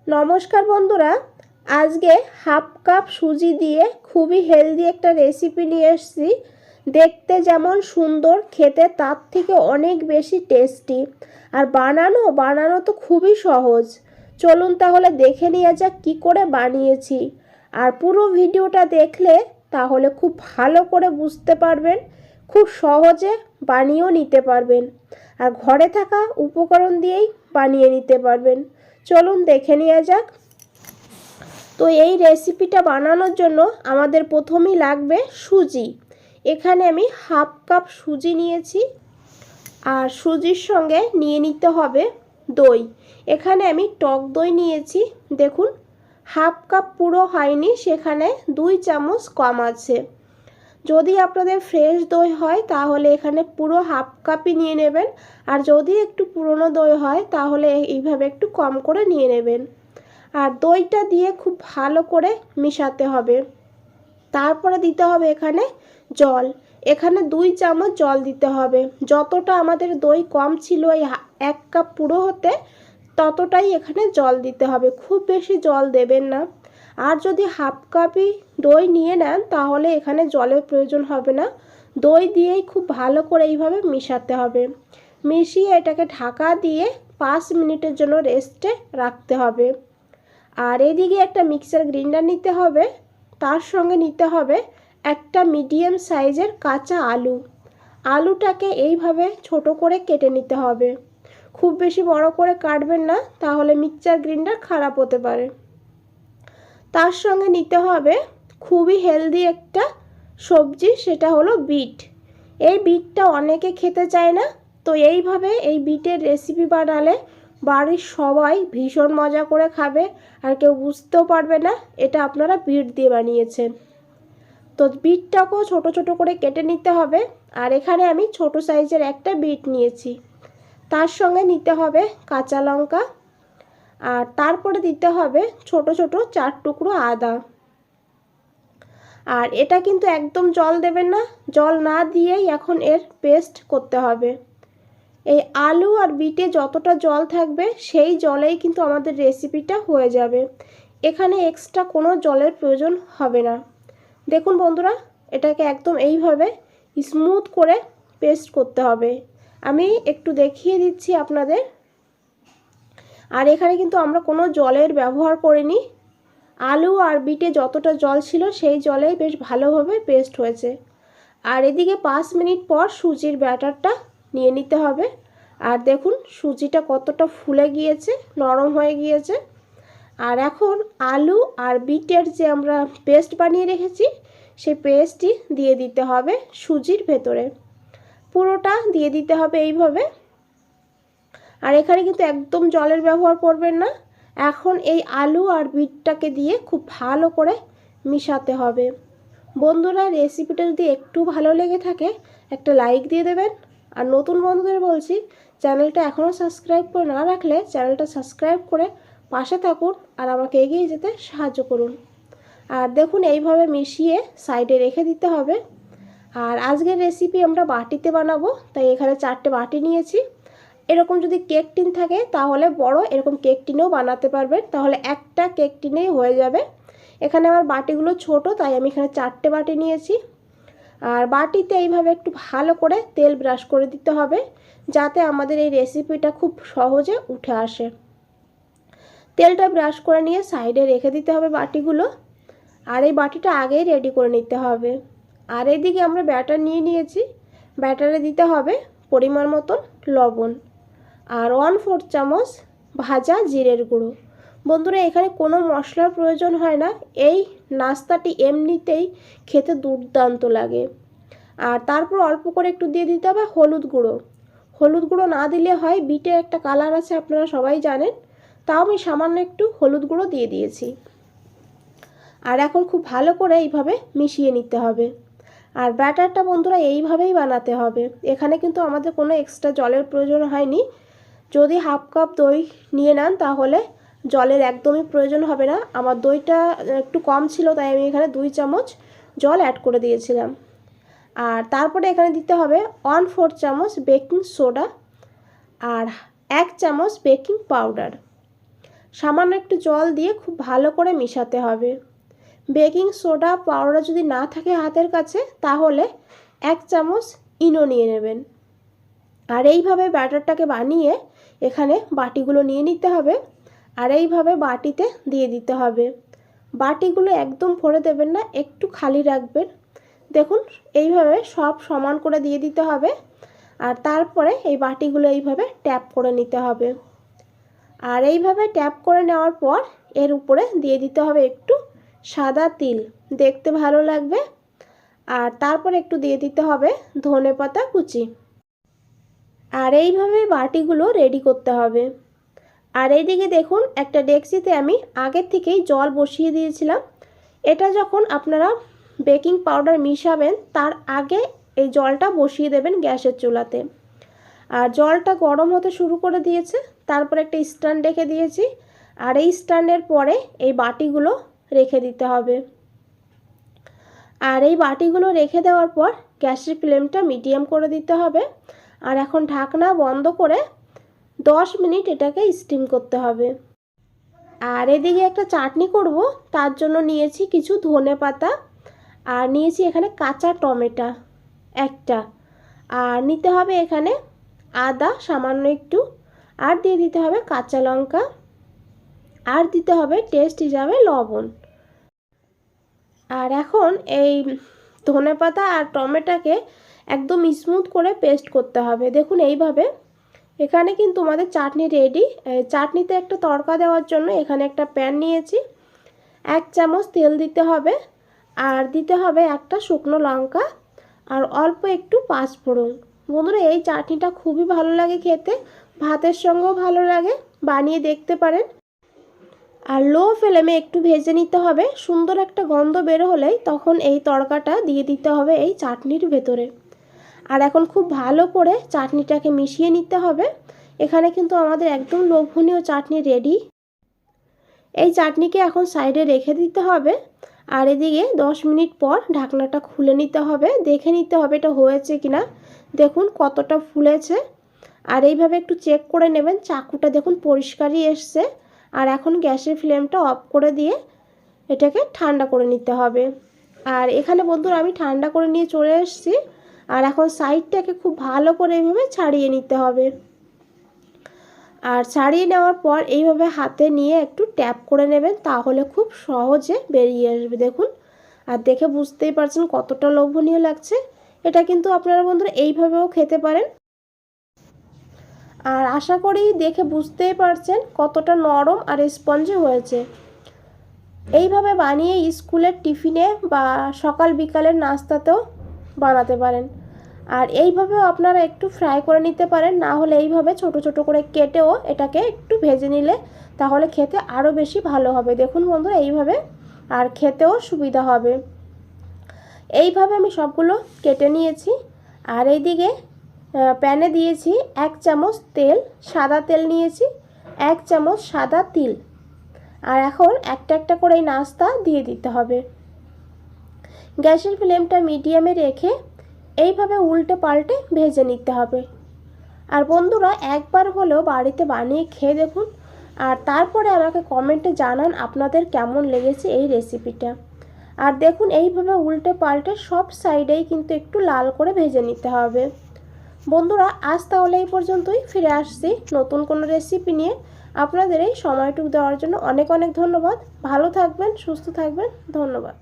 নমস্কার বন্ধুরা, আজকে হাফ কাপ সুজি দিয়ে খুবই হেলদি একটা রেসিপি নিয়ে এসেছি। দেখতে যেমন সুন্দর, খেতে তার থেকে অনেক বেশি টেস্টি। আর বানানো তো খুবই সহজ। চলুন তাহলে দেখে নেওয়া যাক কী করে বানিয়েছি। আর পুরো ভিডিওটা দেখলে তাহলে খুব ভালো করে বুঝতে পারবেন, খুব সহজে বানিয়েও নিতে পারবেন। আর ঘরে থাকা উপকরণ দিয়েই বানিয়ে নিতে পারবেন। চলুন দেখে নেওয়া যাক। তো এই রেসিপিটা বানানোর জন্য আমাদের প্রথমেই লাগবে সুজি। এখানে আমি হাফ কাপ সুজি নিয়েছি। আর সুজির সঙ্গে নিয়ে নিতে হবে দই। এখানে আমি টক দই নিয়েছি। দেখুন, হাফ কাপ পুরো হয়নি, সেখানে 2 চামচ কম আছে। যদি আপনাদের ফ্রেশ দই হয় তাহলে এখানে পুরো হাফ কাপই নিয়ে নেবেন। আর যদি একটু পুরনো দই হয় তাহলে এইভাবে একটু কম করে নিয়ে নেবেন। আর দইটা দিয়ে খুব ভালো করে মিশাতে হবে। তারপরে দিতে হবে এখানে জল। এখানে 2 চামচ জল দিতে হবে। যতটা আমাদের দই কম ছিল এই 1 কাপ পুরো হতে, ততটাই এখানে জল দিতে হবে। খুব বেশি জল দেবেন না। আর যদি হাফ কাপই দই নিয়ে নেন তাহলে এখানে জলের প্রয়োজন হবে না। দই দিয়েই খুব ভালো করে এইভাবে মিশাতে হবে। মিশিয়ে এটাকে ঢাকা দিয়ে 5 মিনিটের জন্য রেস্টে রাখতে হবে। আর এদিকে একটা মিক্সার গ্রাইন্ডার নিতে হবে। তার সঙ্গে নিতে হবে একটা মিডিয়াম সাইজের কাঁচা আলু। আলুটাকে এইভাবে ছোট করে কেটে নিতে হবে। খুব বেশি বড় করে কাটবেন না, তাহলে মিক্সার গ্রাইন্ডার খারাপ হতে পারে। তার সঙ্গে নিতে হবে খুবই হেলদি একটা সবজি, সেটা হলো বিট। এই বিটটা অনেকে খেতে চায় না, তো এইভাবে এই বিটের রেসিপি বানালে বাড়ির সবাই ভীষণ মজা করে খাবে। আর কেউ বুঝতেও পারবে না এটা আপনারা বিট দিয়ে বানিয়েছেন। তো বিটটাকেও ছোট ছোট করে কেটে নিতে হবে। আর এখানে আমি ছোট সাইজের একটা বিট নিয়েছি। তার সঙ্গে নিতে হবে কাঁচা লঙ্কা। আর তারপরে দিতে হবে ছোট ছোট 4 টুকরো আদা। আর এটা কিন্তু একদম জল দেবেন না, জল না দিয়েই এখন এর পেস্ট করতে হবে। এই আলু আর বিটে যতটা জল থাকবে সেই জলেই কিন্তু আমাদের রেসিপিটা হয়ে যাবে। এখানে এক্সট্রা কোনো জলের প্রয়োজন হবে না। দেখুন বন্ধুরা, এটাকে একদম এইভাবে স্মুথ করে পেস্ট করতে হবে। আমি একটু দেখিয়ে দিচ্ছি আপনাদের। আর এখানে কিন্তু আমরা কোনো জলের ব্যবহার করিনি। আলু আর বিটে যতটা জল ছিল সেই জলেই বেশ ভালোভাবে পেস্ট হয়েছে। আর এদিকে 5 মিনিট পর সুজির ব্যাটারটা নিয়ে নিতে হবে। আর দেখুন সুজিটা কতটা ফুলে গিয়েছে, নরম হয়ে গিয়েছে। আর এখন আলু আর বিটের যে আমরা পেস্ট বানিয়ে রেখেছি সেই পেস্টটি দিয়ে দিতে হবে সুজির ভেতরে। পুরোটা দিয়ে দিতে হবে এইভাবে। আর এখানে কিন্তু একদম জলের ব্যবহার করবেন না। এখন এই আলু আর বিটটাকে দিয়ে খুব ভালো করে মিশাতে হবে। বন্ধুরা, রেসিপিটা যদি একটু ভালো লেগে থাকে একটা লাইক দিয়ে দেবেন। আর নতুন বন্ধুদের বলছি, চ্যানেলটা এখনও সাবস্ক্রাইব করে না রাখলে চ্যানেলটা সাবস্ক্রাইব করে পাশে থাকুন আর আমাকে এগিয়ে যেতে সাহায্য করুন। আর দেখুন এইভাবে মিশিয়ে সাইডে রেখে দিতে হবে। আর আজকের রেসিপি আমরা বাটিতে বানাবো, তাই এখানে 4টে বাটি নিয়েছি। এরকম যদি কেক টিন থাকে তাহলে বড় এরকম কেক টিনেও বানাতে পারবেন, তাহলে একটা কেক টিনেই হয়ে যাবে। এখানে আমার বাটিগুলো ছোট, তাই আমি এখানে 4টে বাটি নিয়েছি। আর বাটিতে এইভাবে একটু ভালো করে তেল ব্রাশ করে দিতে হবে, যাতে আমাদের এই রেসিপিটা খুব সহজে উঠে আসে। তেলটা ব্রাশ করে নিয়ে সাইডে রেখে দিতে হবে বাটিগুলো। আর এই বাটিটা আগেই রেডি করে নিতে হবে। আর এদিকে আমরা ব্যাটার নিয়ে নিয়েছি। ব্যাটারে দিতে হবে পরিমাণ মতন লবণ আর 1/4 চামচ ভাজা জিরের গুঁড়ো। বন্ধুরা, এখানে কোনো মশলার প্রয়োজন হয় না। এই নাস্তাটি এমনিতেই খেতে দুর্দান্ত লাগে। আর তারপর অল্প করে একটু দিয়ে দিতে হবে হলুদ গুঁড়ো। হলুদ গুঁড়ো না দিলে হয়, বিটে একটা কালার আছে আপনারা সবাই জানেন, তাও আমি সামান্য একটু হলুদ গুঁড়ো দিয়ে দিয়েছি। আর এখন খুব ভালো করে এইভাবে মিশিয়ে নিতে হবে। আর ব্যাটারটা বন্ধুরা এইভাবেই বানাতে হবে। এখানে কিন্তু আমাদের কোনো এক্সট্রা জলের প্রয়োজন হয়নি। যদি হাফ কাপ দই নিয়ে নেন তাহলে জলের একদমই প্রয়োজন হবে না। আমার দইটা একটু কম ছিল, তাই আমি এখানে 2 চামচ জল অ্যাড করে দিয়েছিলাম। আর তারপরে এখানে দিতে হবে 1/4 চামচ বেকিং সোডা আর 1 চামচ বেকিং পাউডার। সামান্য একটু জল দিয়ে খুব ভালো করে মিশাতে হবে। বেকিং সোডা পাউডার যদি না থাকে হাতের কাছে তাহলে 1 চামচ ইনো নিয়ে নেবেন। আর এইভাবে ব্যাটারটাকে বানিয়ে এখানে বাটিগুলো নিয়ে নিতে হবে আর এইভাবে বাটিতে দিয়ে দিতে হবে। বাটিগুলো একদম ভরে দেবেন না, একটু খালি রাখবেন। দেখুন এইভাবে সব সমান করে দিয়ে দিতে হবে আর তারপরে এই বাটিগুলো এইভাবে ট্যাপ করে নিতে হবে। আর এইভাবে ট্যাপ করে নেওয়ার পর এর উপরে দিয়ে দিতে হবে একটু সাদা তিল, দেখতে ভালো লাগবে। আর তারপর একটু দিয়ে দিতে হবে ধনেপাতা কুচি। আর এইভাবে বাটিগুলো রেডি করতে হবে। আর এইদিকে দেখুন একটা ডেকচিতে আমি আগের থেকেই জল বসিয়ে দিয়েছিলাম। এটা যখন আপনারা বেকিং পাউডার মিশাবেন তার আগে এই জলটা বসিয়ে দেবেন গ্যাসের চুলাতে। আর জলটা গরম হতে শুরু করে দিয়েছে, তারপর একটা স্ট্যান্ড রেখে দিয়েছি আর এই স্ট্যান্ডের পরে এই বাটিগুলো রেখে দিতে হবে। আর এই বাটিগুলো রেখে দেওয়ার পর গ্যাসের ফ্লেমটা মিডিয়াম করে দিতে হবে। আর এখন ঢাকনা বন্ধ করে 10 মিনিট এটাকে স্টিম করতে হবে। আর এদিকে একটা চাটনি করব, তার জন্য নিয়েছি কিছু ধনেপাতা আর নিয়েছি এখানে কাঁচা টমেটো একটা, আর নিতে হবে এখানে আদা সামান্য একটু, আর দিয়ে দিতে হবে কাঁচা লঙ্কা, আর দিতে হবে টেস্ট হিসাবে লবণ। আর এখন এই ধনেপাতা আর টমেটোকে একদম স্মুথ করে পেস্ট করতে হবে। দেখুন এইভাবে। এখানে কিন্তু আমাদের চাটনি রেডি। চাটনিতে একটা তড়কা দেওয়ার জন্য এখানে একটা প্যান নিয়েছি, 1 চামচ তেল দিতে হবে আর দিতে হবে একটা শুকনো লঙ্কা আর অল্প একটু পাঁচফোড়ন। বন্ধুরা এই চাটনিটা খুবই ভালো লাগে খেতে, ভাতের সঙ্গেও ভালো লাগে, বানিয়ে দেখতে পারেন। আর লো ফ্লেমে একটু ভেজে নিতে হবে, সুন্দর একটা গন্ধ বের হলেই তখন এই তড়কাটা দিয়ে দিতে হবে এই চাটনির ভেতরে। আর এখন খুব ভালো করে চাটনিটাকে মিশিয়ে নিতে হবে। এখানে কিন্তু আমাদের একদম লোভনীয় চাটনি রেডি। এই চাটনিকে এখন সাইডে রেখে দিতে হবে আর এদিকে 10 মিনিট পর ঢাকনাটা খুলে নিতে হবে, দেখে নিতে হবে এটা হয়েছে কিনা। দেখুন কতটা ফুলেছে। আর এইভাবে একটু চেক করে নেবেন, চাকুটা দেখুন পরিষ্কারই এসছে। আর এখন গ্যাসের ফ্লেমটা অফ করে দিয়ে এটাকে ঠান্ডা করে নিতে হবে। আর এখানে বন্ধুরা আমি ঠান্ডা করে নিয়ে চলে এসেছি। আর এখন সাইডটাকে খুব ভালো করে এইভাবে ছাড়িয়ে নিতে হবে। আর ছাড়িয়ে নেওয়ার পর এইভাবে হাতে নিয়ে একটু ট্যাপ করে নেবেন, তাহলে খুব সহজে বেরিয়ে আসবে। দেখুন, আর দেখে বুঝতেই পারছেন কতটা লোভনীয় লাগছে। এটা কিন্তু আপনারা বন্ধুরা এইভাবেও খেতে পারেন। আর আশা করি দেখে বুঝতেই পারছেন কতটা নরম আর স্পঞ্জি হয়েছে। এইভাবে বানিয়ে স্কুলের টিফিনে বা সকাল বিকালের নাস্তাতেও বানাতে পারেন। আর এইভাবেও আপনারা একটু ফ্রাই করে নিতে পারেন, না হলে এইভাবে ছোট ছোট করে কেটেও এটাকে একটু ভেজে নিলে তাহলে খেতে আরও বেশি ভালো হবে। দেখুন বন্ধুরা এইভাবে, আর খেতেও সুবিধা হবে। এইভাবে আমি সবগুলো কেটে নিয়েছি। আর এইদিকে প্যানে দিয়েছি 1 চামচ তেল, সাদা তেল নিয়েছি, 1 চামচ সাদা তিল। আর এখন একটা একটা করে এই নাস্তা দিয়ে দিতে হবে। গ্যাসের ফ্লেমটা মিডিয়ামে রেখে এইভাবে উল্টে পাল্টে ভেজে নিতে হবে। আর বন্ধুরা একবার হলেও বাড়িতে বানিয়ে খেয়ে দেখুন, আর তারপরে আমাকে কমেন্টে জানান আপনাদের কেমন লেগেছে এই রেসিপিটা। আর দেখুন এইভাবে উল্টে পাল্টে সব সাইডেই কিন্তু একটু লাল করে ভেজে নিতে হবে। বন্ধুরা আজ তাহলে এই পর্যন্তই, ফিরে আসছি নতুন কোনো রেসিপি নিয়ে। আপনাদের এই সময়টুকু দেওয়ার জন্য অনেক অনেক ধন্যবাদ। ভালো থাকবেন, সুস্থ থাকবেন, ধন্যবাদ।